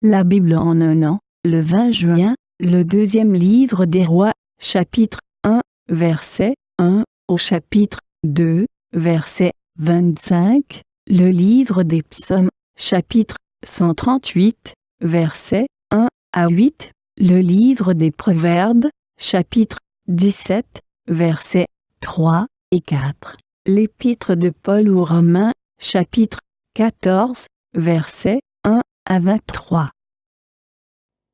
La Bible en un an, le 20 juin, le deuxième livre des rois, chapitre 1, verset 1 au chapitre 2, verset 25, le livre des psaumes, chapitre 138, verset 1 à 8, le livre des proverbes, chapitre 17, versets 3 et 4, l'épître de Paul aux Romains, chapitre 14, versets 1 à 23.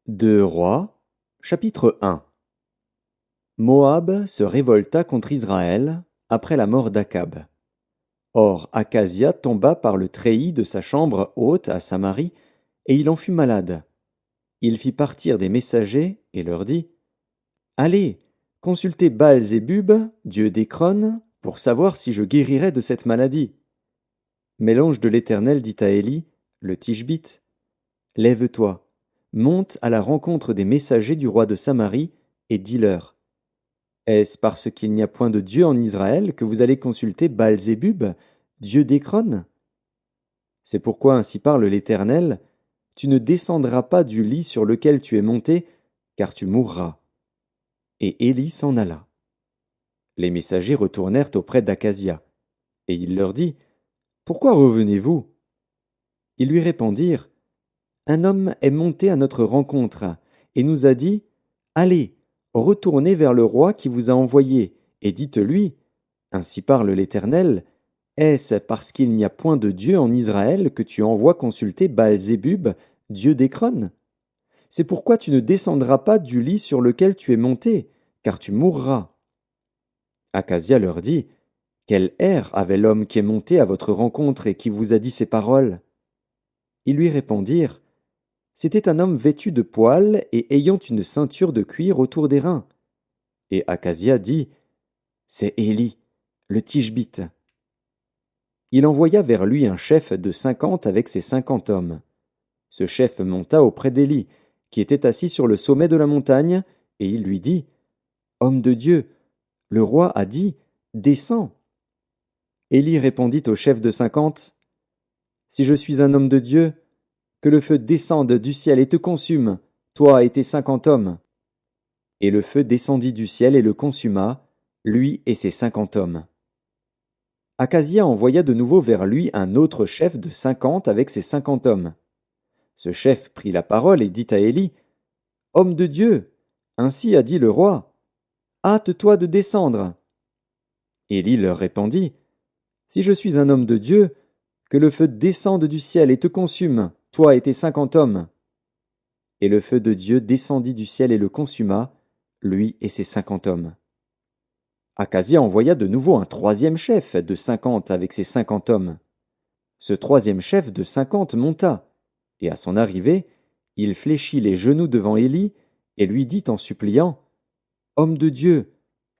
2 Rois, chapitre 1. Moab se révolta contre Israël après la mort d'Akab. Or Akazia tomba par le treillis de sa chambre haute à Samarie, et il en fut malade. Il fit partir des messagers et leur dit: Allez, consultez Baal-Zébub, dieu d'Écron, pour savoir si je guérirai de cette maladie. Mais l'ange de l'Éternel dit à Élie, le Tishbite: Lève-toi, monte à la rencontre des messagers du roi de Samarie, et dis-leur: Est-ce parce qu'il n'y a point de Dieu en Israël que vous allez consulter Baal-Zébub, dieu d'Écron? C'est pourquoi ainsi parle l'Éternel: Tu ne descendras pas du lit sur lequel tu es monté, car tu mourras. Et Élie s'en alla. Les messagers retournèrent auprès d'Akazia, et il leur dit: Pourquoi revenez-vous? Ils lui répondirent: Un homme est monté à notre rencontre, et nous a dit: Allez, retournez vers le roi qui vous a envoyé, et dites-lui: Ainsi parle l'Éternel: Est-ce parce qu'il n'y a point de Dieu en Israël que tu envoies consulter Baal-Zébub, dieu d'Écron? C'est pourquoi tu ne descendras pas du lit sur lequel tu es monté, car tu mourras. Akazia leur dit: Quel air avait l'homme qui est monté à votre rencontre et qui vous a dit ces paroles? Ils lui répondirent: C'était un homme vêtu de poils et ayant une ceinture de cuir autour des reins. Et Akazia dit: C'est Élie, le Tishbite. Il envoya vers lui un chef de 50 avec ses 50 hommes. Ce chef monta auprès d'Élie, qui était assis sur le sommet de la montagne, et il lui dit: Homme de Dieu, le roi a dit: Descends. Élie répondit au chef de 50: Si je suis un homme de Dieu, que le feu descende du ciel et te consume, toi et tes 50 hommes. Et le feu descendit du ciel et le consuma, lui et ses 50 hommes. Akazia envoya de nouveau vers lui un autre chef de 50 avec ses 50 hommes. Ce chef prit la parole et dit à Élie: Homme de Dieu, ainsi a dit le roi, hâte-toi de descendre. Élie leur répondit: Si je suis un homme de Dieu, que le feu descende du ciel et te consume, toi et tes 50 hommes. Et le feu de Dieu descendit du ciel et le consuma, lui et ses 50 hommes. Akazia envoya de nouveau un troisième chef de 50 avec ses 50 hommes. Ce troisième chef de 50 monta, et à son arrivée, il fléchit les genoux devant Élie et lui dit en suppliant: Homme de Dieu,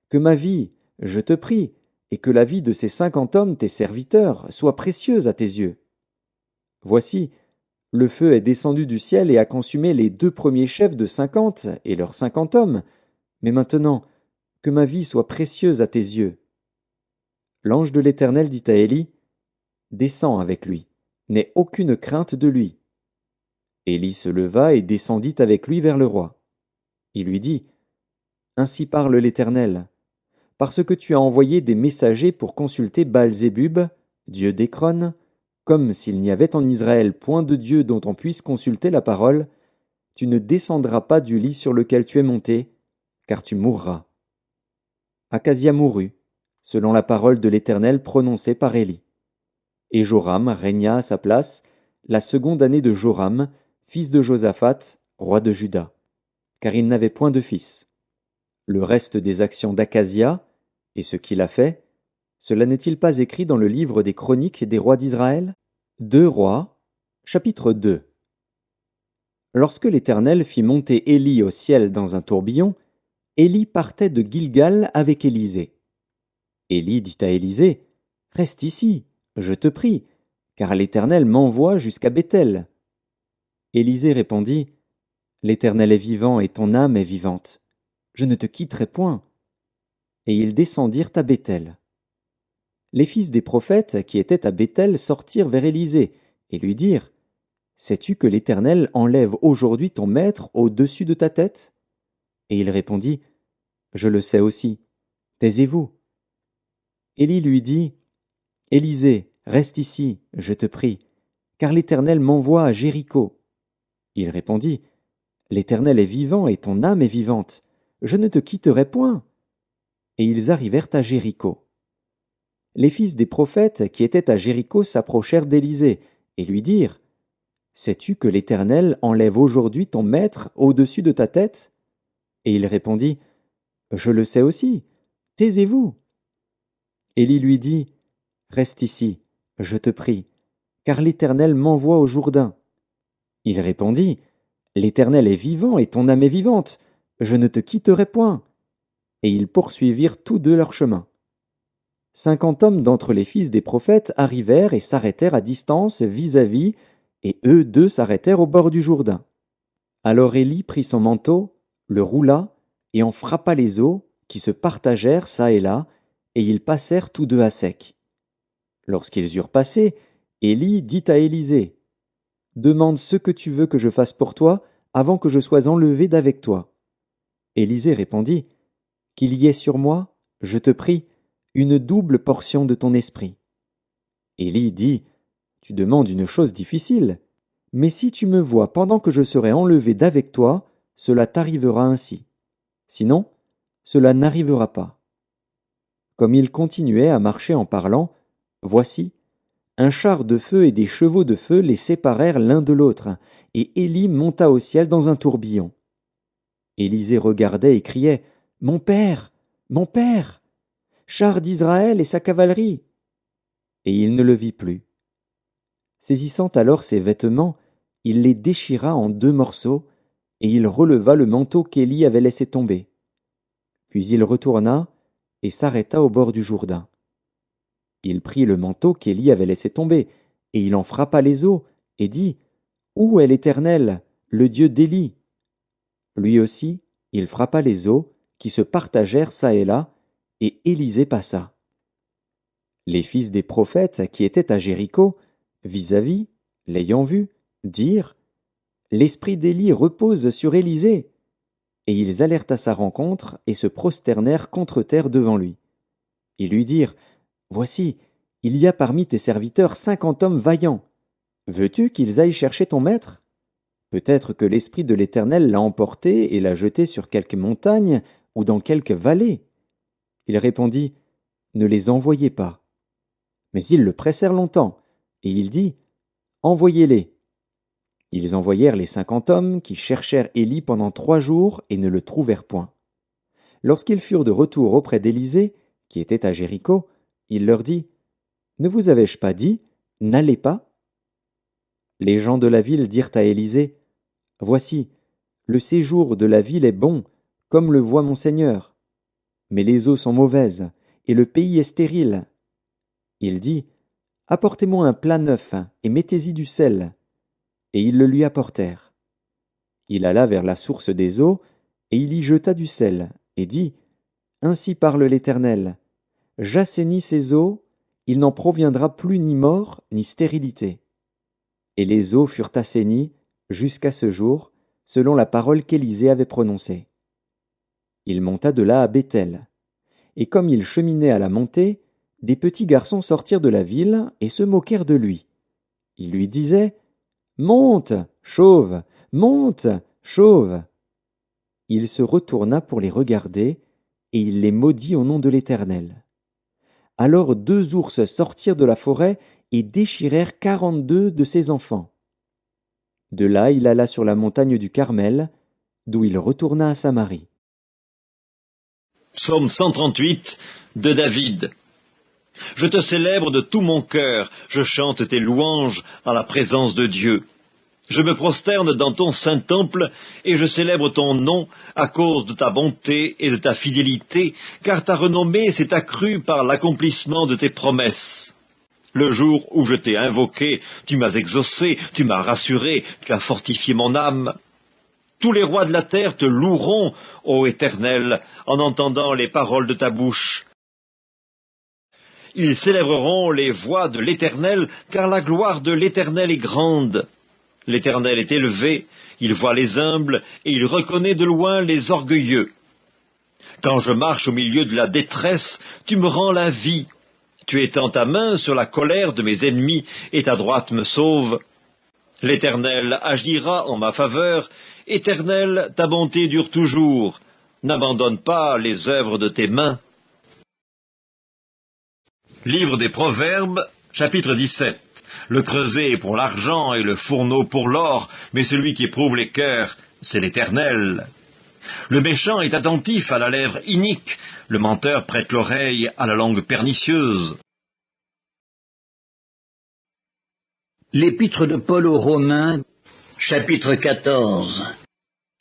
que ma vie, je te prie, et que la vie de ces 50 hommes, tes serviteurs, soit précieuse à tes yeux. Voici, le feu est descendu du ciel et a consumé les 2 premiers chefs de 50 et leurs 50 hommes, mais maintenant, que ma vie soit précieuse à tes yeux. L'ange de l'Éternel dit à Élie: Descends avec lui, n'aie aucune crainte de lui. Élie se leva et descendit avec lui vers le roi. Il lui dit: Ainsi parle l'Éternel, parce que tu as envoyé des messagers pour consulter Baal-Zébub, dieu d'Écron, comme s'il n'y avait en Israël point de Dieu dont on puisse consulter la parole, tu ne descendras pas du lit sur lequel tu es monté, car tu mourras. Akazia mourut, selon la parole de l'Éternel prononcée par Élie. Et Joram régna à sa place la seconde année de Joram, fils de Josaphat, roi de Juda, car il n'avait point de fils. Le reste des actions d'Akazia, et ce qu'il a fait, cela n'est-il pas écrit dans le livre des chroniques des rois d'Israël? 2 Rois, chapitre 2. Lorsque l'Éternel fit monter Élie au ciel dans un tourbillon, Élie partait de Gilgal avec Élisée. Élie dit à Élisée: Reste ici, je te prie, car l'Éternel m'envoie jusqu'à Béthel. Élisée répondit: L'Éternel est vivant et ton âme est vivante. Je ne te quitterai point. Et ils descendirent à Béthel. Les fils des prophètes qui étaient à Béthel sortirent vers Élisée et lui dirent: sais-tu que l'Éternel enlève aujourd'hui ton maître au-dessus de ta tête? Et il répondit, Je le sais aussi. Taisez-vous. Élie lui dit, Élisée, reste ici, je te prie, car l'Éternel m'envoie à Jéricho. Il répondit, L'Éternel est vivant et ton âme est vivante. Je ne te quitterai point. Et ils arrivèrent à Jéricho. Les fils des prophètes qui étaient à Jéricho s'approchèrent d'Élisée et lui dirent, Sais-tu que l'Éternel enlève aujourd'hui ton maître au-dessus de ta tête? Et il répondit, Je le sais aussi. Taisez-vous. Élie lui dit, Reste ici, je te prie, car l'Éternel m'envoie au Jourdain. Il répondit, L'Éternel est vivant et ton âme est vivante. Je ne te quitterai point. Et ils poursuivirent tous deux leur chemin. 50 hommes d'entre les fils des prophètes arrivèrent et s'arrêtèrent à distance vis-à-vis, et eux deux s'arrêtèrent au bord du Jourdain. Alors Élie prit son manteau, le roula, et en frappa les eaux, qui se partagèrent çà et là, et ils passèrent tous deux à sec. Lorsqu'ils eurent passé, Élie dit à Élisée, Demande ce que tu veux que je fasse pour toi, avant que je sois enlevé d'avec toi. Élisée répondit, Qu'il y ait sur moi, je te prie, une double portion de ton esprit. Élie dit, Tu demandes une chose difficile, mais si tu me vois pendant que je serai enlevé d'avec toi, cela t'arrivera ainsi. Sinon, cela n'arrivera pas. Comme il continuait à marcher en parlant, voici, un char de feu et des chevaux de feu les séparèrent l'un de l'autre, et Élie monta au ciel dans un tourbillon. Élisée regardait et criait, Mon père! Mon père! Char d'Israël et sa cavalerie! Et il ne le vit plus. Saisissant alors ses vêtements, il les déchira en 2 morceaux, et il releva le manteau qu'Élie avait laissé tomber. Puis il retourna et s'arrêta au bord du Jourdain. Il prit le manteau qu'Élie avait laissé tomber, et il en frappa les eaux, et dit, Où est l'Éternel, le Dieu d'Élie? Lui aussi, il frappa les eaux, qui se partagèrent çà et là, et Élisée passa. Les fils des prophètes qui étaient à Jéricho, vis-à-vis, l'ayant vu, dirent, L'esprit d'Élie repose sur Élisée. Et ils allèrent à sa rencontre et se prosternèrent contre terre devant lui. Ils lui dirent, Voici, il y a parmi tes serviteurs 50 hommes vaillants. Veux-tu qu'ils aillent chercher ton maître? Peut-être que l'Esprit de l'Éternel l'a emporté et l'a jeté sur quelque montagne ou dans quelque vallée. Il répondit, Ne les envoyez pas. Mais ils le pressèrent longtemps, et il dit, Envoyez-les. Ils envoyèrent les 50 hommes qui cherchèrent Élie pendant 3 jours et ne le trouvèrent point. Lorsqu'ils furent de retour auprès d'Élisée, qui était à Jéricho, il leur dit, Ne vous avais-je pas dit, n'allez pas? Les gens de la ville dirent à Élisée, Voici, le séjour de la ville est bon, comme le voit mon Seigneur. Mais les eaux sont mauvaises, et le pays est stérile. Il dit, Apportez-moi un plat neuf, et mettez-y du sel. Et ils le lui apportèrent. Il alla vers la source des eaux, et il y jeta du sel, et dit, Ainsi parle l'Éternel, J'assainis ces eaux, il n'en proviendra plus ni mort, ni stérilité. Et les eaux furent assainies, jusqu'à ce jour, selon la parole qu'Élisée avait prononcée. Il monta de là à Béthel. Et comme il cheminait à la montée, des petits garçons sortirent de la ville et se moquèrent de lui. Ils lui disaient, Monte, chauve, monte, chauve. Il se retourna pour les regarder, et il les maudit au nom de l'Éternel. Alors 2 ours sortirent de la forêt et déchirèrent 42 de ses enfants. De là il alla sur la montagne du Carmel, d'où il retourna à Samarie. Psaume 138 de David. Je te célèbre de tout mon cœur, je chante tes louanges en la présence de Dieu. Je me prosterne dans ton saint temple, et je célèbre ton nom à cause de ta bonté et de ta fidélité, car ta renommée s'est accrue par l'accomplissement de tes promesses. Le jour où je t'ai invoqué, tu m'as exaucé, tu m'as rassuré, tu as fortifié mon âme. Tous les rois de la terre te loueront, ô Éternel, en entendant les paroles de ta bouche. Ils célébreront les voies de l'Éternel, car la gloire de l'Éternel est grande. L'Éternel est élevé, il voit les humbles, et il reconnaît de loin les orgueilleux. Quand je marche au milieu de la détresse, tu me rends la vie. Tu étends ta main sur la colère de mes ennemis, et ta droite me sauve. L'Éternel agira en ma faveur. Éternel, ta bonté dure toujours. N'abandonne pas les œuvres de tes mains. Livre des Proverbes, chapitre 17. Le creuset est pour l'argent et le fourneau pour l'or, mais celui qui éprouve les cœurs, c'est l'Éternel. Le méchant est attentif à la lèvre inique, le menteur prête l'oreille à la langue pernicieuse. L'épître de Paul aux Romains, chapitre 14.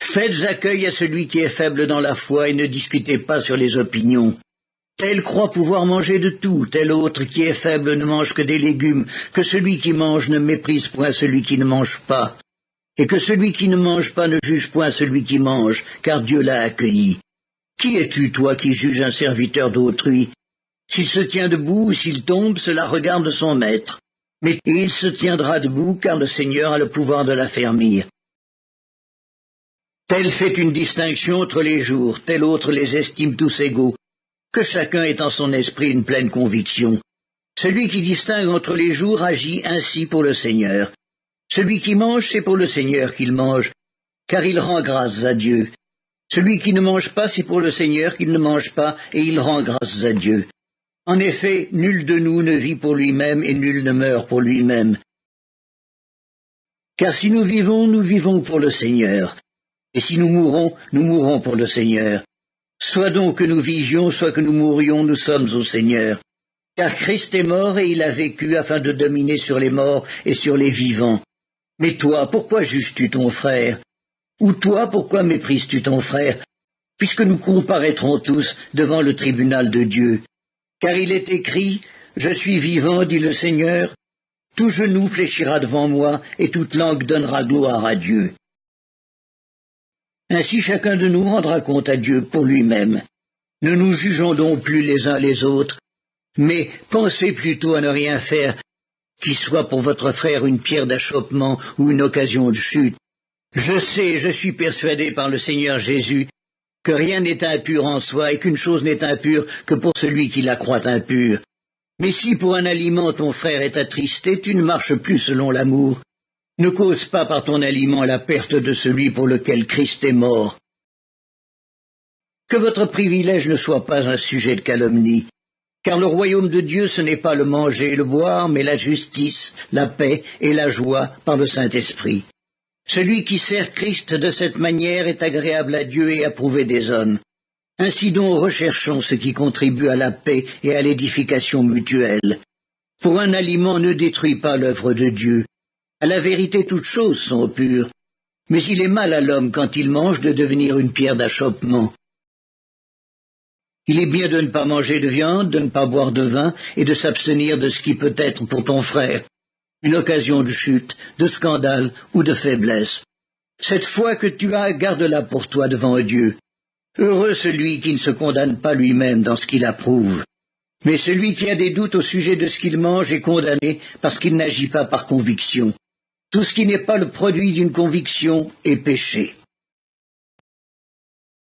Faites accueil à celui qui est faible dans la foi et ne discutez pas sur les opinions. Tel croit pouvoir manger de tout, tel autre qui est faible ne mange que des légumes, que celui qui mange ne méprise point celui qui ne mange pas, et que celui qui ne mange pas ne juge point celui qui mange, car Dieu l'a accueilli. Qui es-tu, toi, qui juges un serviteur d'autrui? S'il se tient debout ou s'il tombe, cela regarde son maître. Mais il se tiendra debout, car le Seigneur a le pouvoir de l'affermir. Tel fait une distinction entre les jours, tel autre les estime tous égaux. Que chacun ait en son esprit une pleine conviction. Celui qui distingue entre les jours agit ainsi pour le Seigneur. Celui qui mange, c'est pour le Seigneur qu'il mange, car il rend grâce à Dieu. Celui qui ne mange pas, c'est pour le Seigneur qu'il ne mange pas, et il rend grâce à Dieu. En effet, nul de nous ne vit pour lui-même, et nul ne meurt pour lui-même. Car si nous vivons pour le Seigneur. Et si nous mourrons pour le Seigneur. Soit donc que nous vivions, soit que nous mourions, nous sommes au Seigneur. Car Christ est mort et il a vécu afin de dominer sur les morts et sur les vivants. Mais toi, pourquoi juges-tu ton frère? Ou toi, pourquoi méprises-tu ton frère? Puisque nous comparaîtrons tous devant le tribunal de Dieu. Car il est écrit, « Je suis vivant, dit le Seigneur, tout genou fléchira devant moi et toute langue donnera gloire à Dieu. » Ainsi chacun de nous rendra compte à Dieu pour lui-même. Ne nous jugeons donc plus les uns les autres, mais pensez plutôt à ne rien faire qui soit pour votre frère une pierre d'achoppement ou une occasion de chute. Je suis persuadé par le Seigneur Jésus que rien n'est impur en soi et qu'une chose n'est impure que pour celui qui la croit impure. Mais si pour un aliment ton frère est attristé, tu ne marches plus selon l'amour. Ne cause pas par ton aliment la perte de celui pour lequel Christ est mort. Que votre privilège ne soit pas un sujet de calomnie, car le royaume de Dieu ce n'est pas le manger et le boire, mais la justice, la paix et la joie par le Saint-Esprit. Celui qui sert Christ de cette manière est agréable à Dieu et approuvé des hommes. Ainsi donc recherchons ce qui contribue à la paix et à l'édification mutuelle. Pour un aliment ne détruit pas l'œuvre de Dieu. À la vérité, toutes choses sont pures, mais il est mal à l'homme quand il mange de devenir une pierre d'achoppement. Il est bien de ne pas manger de viande, de ne pas boire de vin, et de s'abstenir de ce qui peut être pour ton frère une occasion de chute, de scandale ou de faiblesse. Cette foi que tu as, garde-la pour toi devant Dieu. Heureux celui qui ne se condamne pas lui-même dans ce qu'il approuve. Mais celui qui a des doutes au sujet de ce qu'il mange est condamné parce qu'il n'agit pas par conviction. Tout ce qui n'est pas le produit d'une conviction est péché.